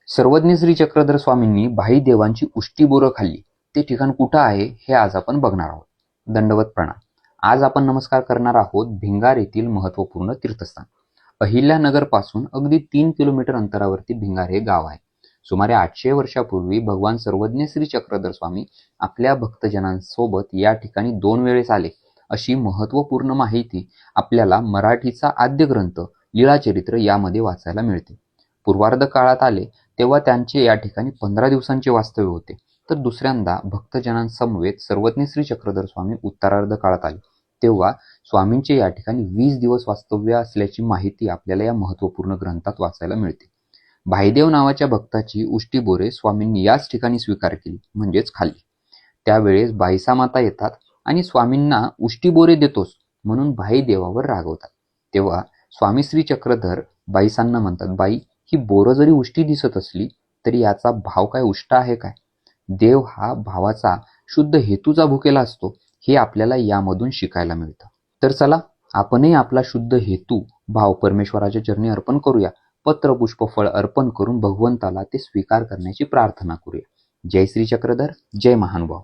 सर्वज्ञ श्री चक्रधर स्वामींनी भाई देवांची उष्टी बोरं खाल्ली. ते ठिकाण कुठं आहे हे आज आपण बघणार आहोत. दंडवत प्रणाम. आज आपण नमस्कार करणार आहोत भिंगार येथील महत्त्वपूर्ण तीर्थस्थान. अहिल्यानगर पासून अगदी 3 किलोमीटर अंतरावरती भिंगार हे गाव आहे. सुमारे 800 वर्षापूर्वी भगवान सर्वज्ञ श्री चक्रधर स्वामी आपल्या भक्तजनांसोबत या ठिकाणी 2 वेळेस आले, अशी महत्त्वपूर्ण माहिती आपल्याला मराठीचा आद्य ग्रंथ लीळाचरित्र यामध्ये वाचायला मिळते. पूर्वार्ध काळात आले तेव्हा त्यांचे या ठिकाणी 15 दिवसांचे वास्तव्य होते. तर दुसऱ्यांदा भक्तजनांसमवेत सर्वज्ञ श्री चक्रधर स्वामी उत्तरार्ध काळात आले तेव्हा स्वामींचे या ठिकाणी 20 दिवस वास्तव्य असल्याची माहिती आपल्याला या महत्त्वपूर्ण ग्रंथात वाचायला मिळते. भाईदेव नावाच्या भक्ताची उष्टी बोरे स्वामींनी याच ठिकाणी स्वीकार केली, म्हणजेच खाल्ली. त्यावेळेस बाईसा माता येतात आणि स्वामींना उष्टी बोरे देतोस म्हणून भाईदेवावर रागवतात. तेव्हा स्वामी श्री चक्रधर बाईसांना म्हणतात, बाई, ही बोरं जरी उष्टी दिसत असली तरी याचा भाव काय उष्टा आहे काय? देव हा भावाचा शुद्ध हेतूचा भुकेला असतो, हे आपल्याला यामधून शिकायला मिळतं. तर चला, आपणही आपला शुद्ध हेतू भाव परमेश्वराच्या चरणी अर्पण करूया. पत्र पुष्प फळ अर्पण करून भगवंताला ते स्वीकार करण्याची प्रार्थना करूया. जय श्री चक्रधर, जय महानुभाव.